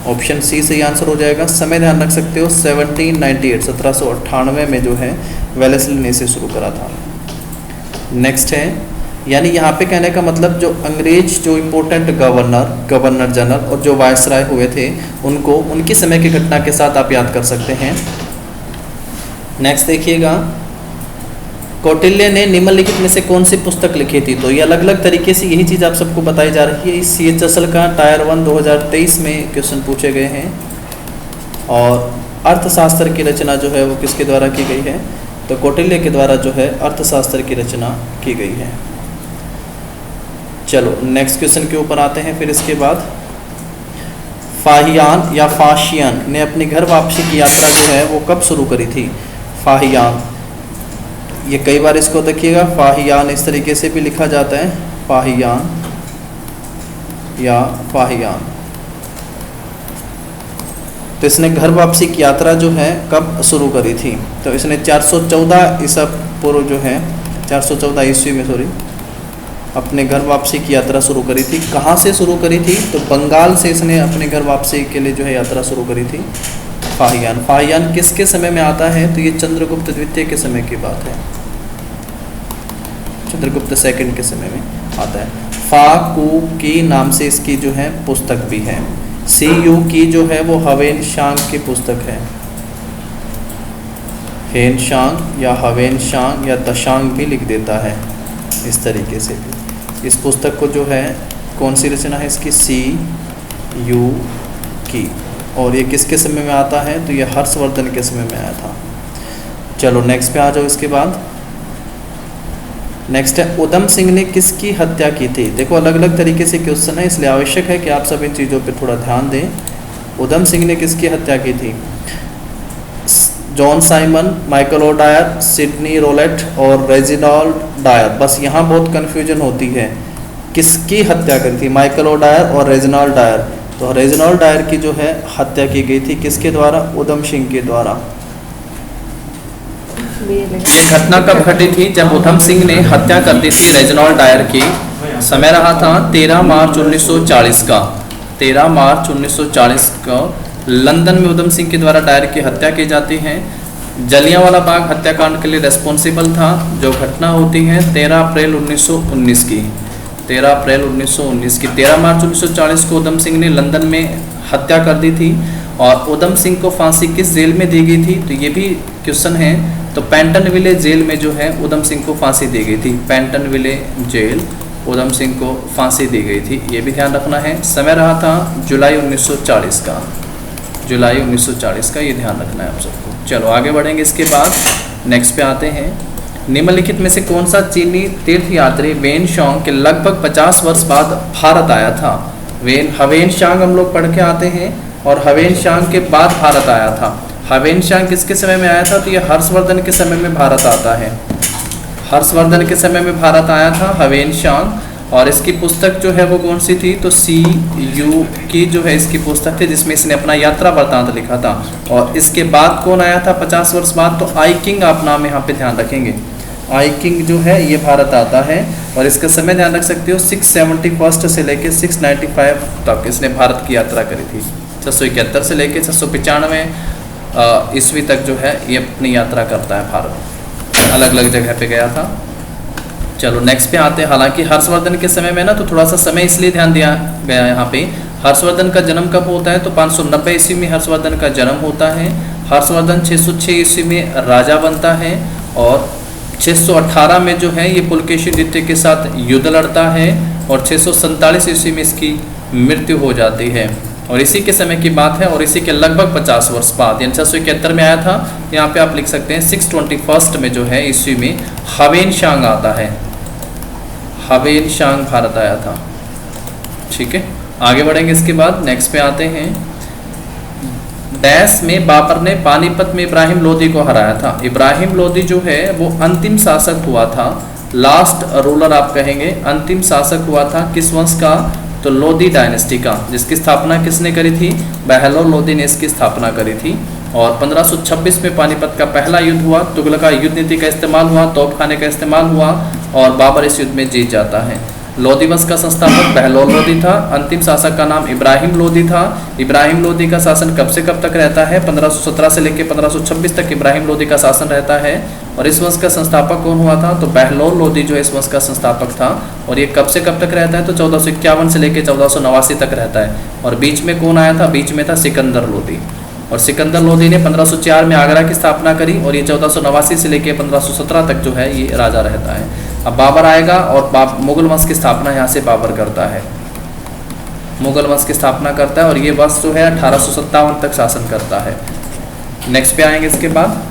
ऑप्शन C सही आंसर हो जाएगा। समय ध्यान रख सकते हो 1798 में जो है वेलेस्ली ने इसे शुरू करा था। नेक्स्ट है, यानी यहाँ पे कहने का मतलब जो अंग्रेज जो इम्पोर्टेंट गवर्नर जनरल और जो वायसराय हुए थे उनको उनकी समय की घटना के साथ आप याद कर सकते हैं। नेक्स्ट देखिएगा, कौटिल्य ने निम्नलिखित में से कौन सी पुस्तक लिखी थी? तो ये अलग अलग तरीके से यही चीज़ आप सबको बताई जा रही है। इस CH असल का टायर 1 2023 में क्वेश्चन पूछे गए हैं। और अर्थशास्त्र की रचना जो है वो किसके द्वारा की गई है? तो कौटिल्य के द्वारा जो है अर्थशास्त्र की रचना की गई है। चलो नेक्स्ट क्वेश्चन के ऊपर आते हैं। फिर इसके बाद फाहियान या फाशियन ने अपनी घर वापसी की यात्रा जो है वो कब शुरू करी थी? फाहियान, ये कई बार इसको देखिएगा फाहियान इस तरीके से भी लिखा जाता है, फाहियान या फाहियान। तो इसने घर वापसी की यात्रा जो है कब शुरू करी थी? तो इसने 414 ईसा पूर्व जो है 414 ईस्वी में अपने घर वापसी की यात्रा शुरू करी थी। कहाँ से शुरू करी थी? तो बंगाल से इसने अपने घर वापसी के लिए जो है यात्रा शुरू करी थी। फाहियान। फाहियान किसके समय में आता है? तो ये चंद्रगुप्त द्वितीय के समय की बात है, चंद्रगुप्त सेकंड के समय में आता है। फा कू की नाम से इसकी जो है पुस्तक भी है। सी यू की जो है वो हवेन शांग की पुस्तक है, हेन शांग या हवेन शांग या दशांग भी लिख देता है इस तरीके से भी। इस पुस्तक को जो है कौन सी रचना है इसकी? सी यू की। और ये किसके समय में आता है? तो ये हर्षवर्धन के समय में आया था। चलो नेक्स्ट पे आ जाओ। इसके बाद नेक्स्ट है उधम सिंह ने किसकी हत्या की थी? देखो अलग अलग तरीके से क्वेश्चन है, इसलिए आवश्यक है कि आप सब इन चीज़ों पे थोड़ा ध्यान दें। उधम सिंह ने किसकी हत्या की थी? John Simon, Michael O'Dwyer, Sidney Rowlatt और रेजिनाल्ड डायर। बस यहाँ बहुत कन्फ्यूजन होती है, किसकी हत्या करी थी? माइकल ओडायर और रेजिनाल्ड डायर। तो रेजिनाल्ड डायर की जो है हत्या की गई थी किसके द्वारा? उधम सिंह के द्वारा। ये घटना कब घटी थी? जब उधम सिंह ने हत्या कर दी थी रेजिनाल्ड डायर की। समय रहा था 13 मार्च 1940 का। 13 मार्च 1940 का लंदन में उधम सिंह के द्वारा डायर की हत्या की जाती है। जलियांवाला बाग हत्याकांड के लिए रेस्पॉन्सिबल था। जो घटना होती है 13 अप्रैल 1919 की। 13 अप्रैल 1919 की। 13 मार्च 1940 को उधम सिंह ने लंदन में हत्या कर दी थी। और उधम सिंह को फांसी किस जेल में दी गई थी? तो ये भी क्वेश्चन है। तो पेंटनविले जेल में जो है उधम सिंह को फांसी दी गई थी। पेंटनविले जेल उधम सिंह को फांसी दी गई थी, ये भी ध्यान रखना है। समय रहा था जुलाई 1940 का। जुलाई 1940 का, ये ध्यान रखना है आप सबको। चलो आगे बढ़ेंगे। इसके बाद नेक्स्ट पे आते हैं। निम्नलिखित में से कौन सा चीनी तीर्थयात्री वेन शांग के लगभग 50 वर्ष बाद भारत आया था? हवेन शांग हम लोग पढ़ के आते हैं और हवेन शांग के बाद भारत आया था। हवेन शांग किसके समय में आया था? तो ये हर्षवर्धन के समय में भारत आता है। हर्षवर्धन के समय में भारत आया था हवेन शांग। और इसकी पुस्तक जो है वो कौन सी थी? तो सी यू की जो है इसकी पुस्तक थी, जिसमें इसने अपना यात्रा वृत्तांत लिखा था। और इसके बाद कौन आया था 50 वर्ष बाद? तो आई किंग आप नाम यहाँ पे ध्यान रखेंगे। आई किंग जो है ये भारत आता है। और इसका समय ध्यान रख सकते हो 671 से लेके 695 तक इसने भारत की यात्रा करी थी। 671 से लेके 695 ईस्वी तक जो है ये अपनी यात्रा करता है भारत, अलग अलग जगह पे गया था। चलो नेक्स्ट पे आते हैं। हालांकि हर्षवर्धन के समय में ना तो थोड़ा सा समय इसलिए ध्यान दिया गया यहाँ पे। हर्षवर्धन का जन्म कब होता है? तो 590 ईस्वी में हर्षवर्धन का जन्म होता है। हर्षवर्धन 606 ईस्वी में राजा बनता है और 618 में जो है ये पुलकेशी द्वितीय के साथ युद्ध लड़ता है और 647 ईस्वी में इसकी मृत्यु हो जाती है। और इसी के समय की बात है और इसी के लगभग 50 वर्ष बाद यानी 671 में आया था। यहाँ पे आप लिख सकते हैं 621 में जो है ईस्वी में हवेन शांग आता है। हवेन शांग भारत आया था। ठीक है, आगे बढ़ेंगे। इसके बाद नेक्स्ट पे आते हैं। डैश में बाबर ने पानीपत में इब्राहिम लोदी को हराया था। इब्राहिम लोदी जो है वो अंतिम शासक हुआ था, लास्ट रूलर आप कहेंगे। अंतिम शासक हुआ था किस वंश का? तो लोदी डायनेस्टी का, जिसकी स्थापना किसने करी थी? बहलोल लोदी ने इसकी स्थापना करी थी। और 1526 में पानीपत का पहला युद्ध हुआ। तुगलका युद्ध नीति का इस्तेमाल हुआ, तोपखाने का इस्तेमाल हुआ और बाबर इस युद्ध में जीत जाता है। लोदी वंश का संस्थापक बहलोल लोदी था। अंतिम शासक का नाम इब्राहिम लोदी था। इब्राहिम लोदी का शासन कब से कब तक रहता है? 1517 से लेकर 1526 तक इब्राहिम लोदी का शासन रहता है। और इस वंश का संस्थापक कौन हुआ था? तो बहलोल लोदी जो इस वंश का संस्थापक था। और ये कब से कब तक रहता है? तो 1451 से लेकर 1489 तक रहता है। और बीच में कौन आया था? बीच में था सिकंदर लोदी। और सिकंदर लोदी ने 1504 में आगरा की स्थापना करी और ये 1489 से लेकर 1517 तक जो है ये राजा रहता है। अब बाबर आएगा और मुगल वंश की स्थापना यहाँ से बाबर करता है। मुगल वंश की स्थापना करता है और ये वंश जो है 1857 तक शासन करता है। नेक्स्ट पे आएंगे। इसके बाद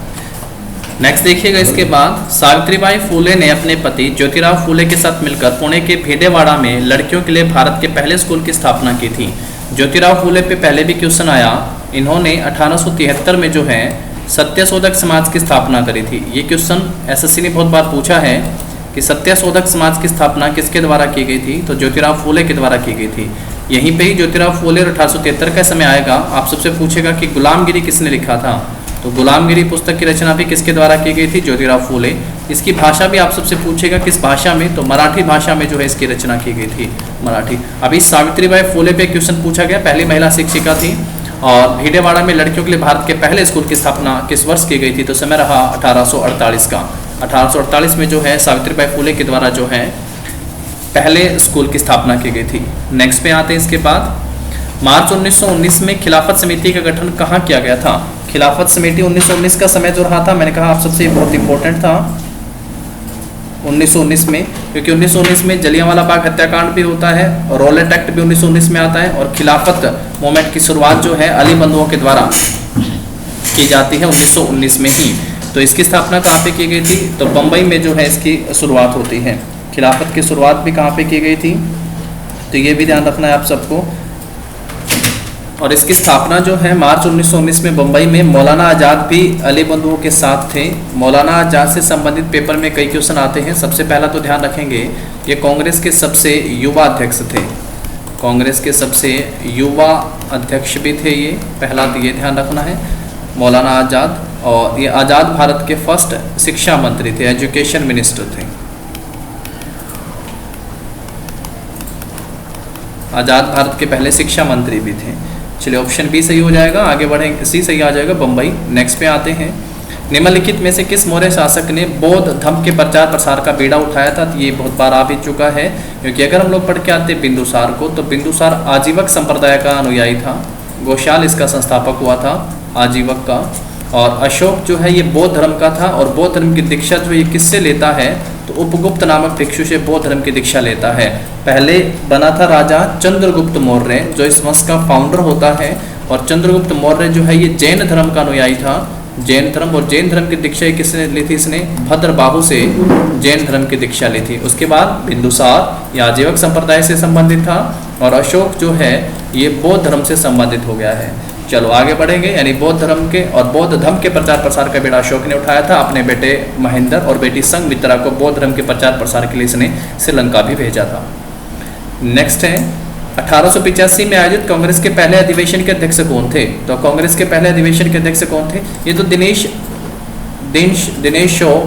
नेक्स्ट देखिएगा। इसके बाद सावित्रीबाई फूले ने अपने पति ज्योतिराव फूले के साथ मिलकर पुणे के भेदेवाड़ा में लड़कियों के लिए भारत के पहले स्कूल की स्थापना की थी। ज्योतिराव फूले पे पहले भी क्वेश्चन आया। इन्होंने 1873 में जो है सत्यशोधक समाज की स्थापना करी थी। ये क्वेश्चन एसएससी ने बहुत बार पूछा है कि सत्यशोधक समाज की स्थापना किसके द्वारा की गई थी? तो ज्योतिराव फूले के द्वारा की गई थी। यहीं पे ही ज्योतिराव फूले और 1873 का समय आएगा। आप सबसे पूछेगा कि गुलामगिरी किसने लिखा था? तो गुलामगिरी पुस्तक की रचना भी किसके द्वारा की गई थी? ज्योतिराव फूले। इसकी भाषा भी आप सबसे पूछेगा किस भाषा में? तो मराठी भाषा में जो है इसकी रचना की गई थी, मराठी। अभी सावित्रीबाई फूले पे क्वेश्चन पूछा गया, पहली महिला शिक्षिका थी और भीडेवाड़ा में लड़कियों के लिए भारत के पहले स्कूल की स्थापना किस वर्ष की गई थी? तो समय रहा 1848 का। 1848 में जो है सावित्रीबाई फुले के द्वारा जो है पहले स्कूल की स्थापना की गई थी। नेक्स्ट पे आते हैं इसके बाद, मार्च 1919 में खिलाफत समिति का गठन कहाँ किया गया था? खिलाफत समिति 1919 का समय जो रहा था, मैंने कहा आप सबसे बहुत इंपॉर्टेंट था 1919 में, क्योंकि 1919 में जलियांवाला बाग हत्याकांड भी होता है और रॉलेट एक्ट भी 1919 में आता है, और खिलाफत मूवमेंट की शुरुआत जो है अली बंधुओं के द्वारा की जाती है 1919 में ही। तो इसकी स्थापना कहाँ पे की गई थी? तो बम्बई में जो है इसकी शुरुआत होती है। खिलाफत की शुरुआत भी कहाँ पे की गई थी? तो ये भी ध्यान रखना है आप सबको। और इसकी स्थापना जो है मार्च 1919 में बम्बई में, मौलाना आज़ाद भी अली बंधुओं के साथ थे। मौलाना आज़ाद से संबंधित पेपर में कई क्वेश्चन आते हैं। सबसे पहला तो ध्यान रखेंगे, ये कांग्रेस के सबसे युवा अध्यक्ष थे, कांग्रेस के सबसे युवा अध्यक्ष भी थे ये, पहला तो ये ध्यान रखना है मौलाना आज़ाद। और ये आज़ाद भारत के फर्स्ट शिक्षा मंत्री थे, एजुकेशन मिनिस्टर थे। आज़ाद भारत के पहले शिक्षा मंत्री भी थे। चलिए ऑप्शन बी सही हो जाएगा, आगे बढ़ेंगे, सी सही आ जाएगा बम्बई। नेक्स्ट पे आते हैं, निम्नलिखित में से किस मौर्य शासक ने बौद्ध धर्म के प्रचार प्रसार का बीड़ा उठाया था? तो ये बहुत बार आ भी चुका है, क्योंकि अगर हम लोग पढ़ के आते बिंदुसार को, तो बिंदुसार आजीवक संप्रदाय का अनुयायी था। घोषाल इसका संस्थापक हुआ था आजीवक का। और अशोक जो है ये बौद्ध धर्म का था, और बौद्ध धर्म की दीक्षा जो ये किससे लेता है? तो उपगुप्त नामक भिक्षु से बौद्ध धर्म की दीक्षा लेता है। पहले बना था राजा चंद्रगुप्त मौर्य, जो इस वंश का फाउंडर होता है। और चंद्रगुप्त मौर्य जो है ये जैन धर्म का अनुयायी था, जैन धर्म। और जैन धर्म की दीक्षा किसने ली थी? इसने भद्रबाहु से जैन धर्म की दीक्षा ली थी। उसके बाद बिंदुसार या आजीवक संप्रदाय से संबंधित था, और अशोक जो है ये बौद्ध धर्म से संबंधित हो गया है। चलो आगे बढ़ेंगे, यानी बौद्ध धर्म के और बौद्ध धर्म के प्रचार प्रसार का बीड़ा अशोक ने उठाया था। अपने बेटे महेंद्र और बेटी संघमित्रा को बौद्ध धर्म के प्रचार प्रसार के लिए इसने श्रीलंका भी भेजा था। नेक्स्ट है, 1885 में आयोजित कांग्रेस के पहले अधिवेशन के अध्यक्ष कौन थे? तो कांग्रेस के पहले अधिवेशन के अध्यक्ष कौन थे? ये तो दिनेश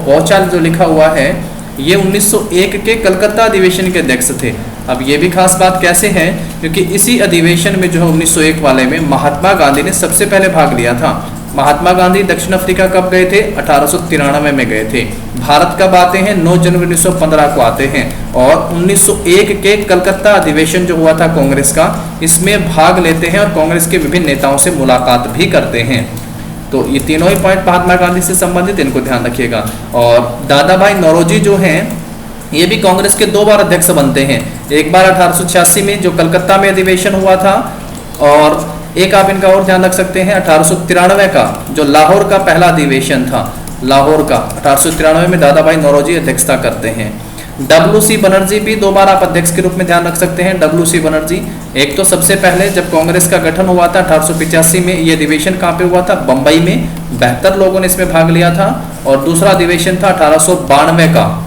पौचाल जो लिखा हुआ है, ये 1901 के कलकत्ता अधिवेशन के अध्यक्ष थे। अब ये भी खास बात कैसे है, क्योंकि इसी अधिवेशन में जो है 1901 वाले में महात्मा गांधी ने सबसे पहले भाग लिया था। महात्मा गांधी दक्षिण अफ्रीका कब गए थे? 1893 में गए थे। भारत कब आते हैं? 9 जनवरी 1915 को आते हैं। और 1901 के कलकत्ता अधिवेशन जो हुआ था कांग्रेस का, इसमें भाग लेते हैं और कांग्रेस के विभिन्न नेताओं से मुलाकात भी करते हैं। तो ये तीनों ही पॉइंट महात्मा गांधी से संबंधित, इनको ध्यान रखिएगा। और दादा भाई नौरोजी जो हैं, ये भी कांग्रेस के 2 बार अध्यक्ष बनते हैं। एक बार 1886 में जो कलकत्ता में अधिवेशन हुआ था, और एक आप इनका और ध्यान रख सकते हैं 1893 का जो लाहौर का पहला अधिवेशन था, लाहौर का 1893 में दादा भाई नौरोजी अध्यक्षता करते हैं। WC बनर्जी भी 2 बार आप अध्यक्ष के रूप में ध्यान रख सकते हैं। WC बनर्जी, एक तो सबसे पहले जब कांग्रेस का गठन हुआ था 1885 में, ये अधिवेशन कहाँ पे हुआ था? बम्बई में। 72 लोगों ने इसमें भाग लिया था। और दूसरा अधिवेशन था 1892 का,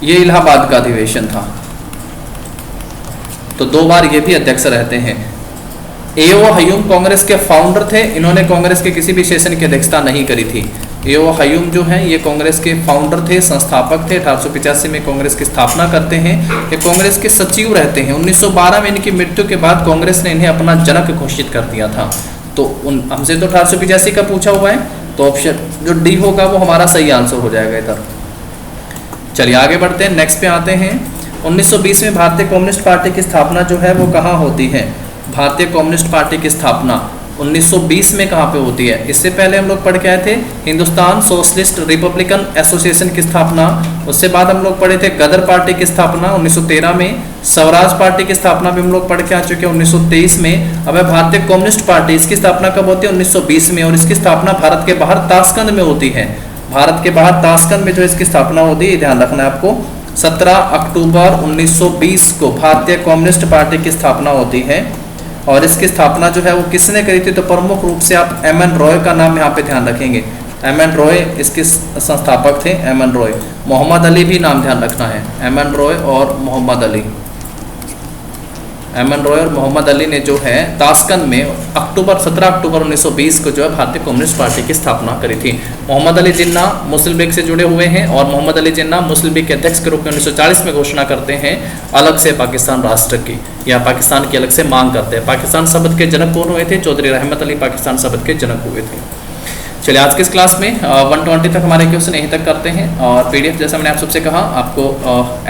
ये इलाहाबाद का अधिवेशन था। तो 2 बार ये भी अध्यक्ष रहते हैं। A.O. हयूम कांग्रेस के फाउंडर थे, इन्होंने कांग्रेस के किसी भी सेशन की अध्यक्षता नहीं करी थी। A.O. हयूम जो हैं ये कांग्रेस के फाउंडर थे, संस्थापक थे। 1885 में कांग्रेस की स्थापना करते हैं। ये कांग्रेस के सचिव रहते हैं। 1912 में इनकी मृत्यु के बाद कांग्रेस ने इन्हें अपना जनक घोषित कर दिया था। तो हमसे तो 1885 का पूछा हुआ है, तो ऑप्शन जो डी होगा वो हमारा सही आंसर हो जाएगा इधर। चलिए आगे बढ़ते हैं, नेक्स्ट पे आते हैं। 1920 में भारतीय कम्युनिस्ट पार्टी की स्थापना जो है वो कहाँ होती है? भारतीय कम्युनिस्ट पार्टी की स्थापना 1920 में कहाँ पे होती है? इससे पहले हम लोग पढ़ के आए थे हिंदुस्तान सोशलिस्ट रिपब्लिकन एसोसिएशन की स्थापना। उससे बाद हम लोग पढ़े थे गदर पार्टी की स्थापना 1913 में। स्वराज पार्टी की स्थापना भी हम लोग पढ़ के आ चुके हैं 1923 में। अब भारतीय कम्युनिस्ट पार्टी, इसकी स्थापना कब होती है? 1920 में। और इसकी स्थापना भारत के बाहर ताशकंद में होती है। भारत के बाहर ताशकंद में जो इसकी स्थापना होती है, ध्यान रखना है आपको। 17 अक्टूबर 1920 को भारतीय कम्युनिस्ट पार्टी की स्थापना होती है। और इसकी स्थापना जो है वो किसने करी थी? तो प्रमुख रूप से आप M.N. रॉय का नाम यहाँ पे ध्यान रखेंगे। M.N. रॉय इसके संस्थापक थे। M.N. रॉय, मोहम्मद अली भी नाम ध्यान रखना है, M.N. रॉय और मोहम्मद अली। एम एन रॉय और मोहम्मद अली ने जो है ताशकंद में 17 अक्टूबर 1920 को जो है भारतीय कम्युनिस्ट पार्टी की स्थापना करी थी। मोहम्मद अली जिन्ना मुस्लिम लीग से जुड़े हुए हैं और मोहम्मद अली जिन्ना मुस्लिम लीग के अध्यक्ष के रूप में 1940 में घोषणा करते हैं अलग से पाकिस्तान राष्ट्र की, या पाकिस्तान की अलग से मांग करते हैं। पाकिस्तान शब्द के जनक कौन हुए थे? चौधरी रहमत अली पाकिस्तान शब्द के जनक हुए थे। चलिए आज के इस क्लास में 120 तक हमारे क्वेश्चन यहीं तक करते हैं, और पीडीएफ जैसा मैंने आप सबसे कहा आपको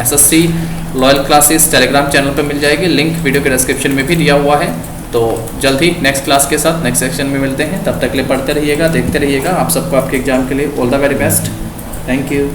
SSC loyal classes Telegram channel पर मिल जाएगी, लिंक वीडियो के डिस्क्रिप्शन में भी दिया हुआ है। तो जल्द ही नेक्स्ट क्लास के साथ नेक्स्ट सेक्शन में मिलते हैं, तब तक के लिए पढ़ते रहिएगा, देखते रहिएगा। आप सबको आपके एग्जाम के लिए all the very best. Thank you.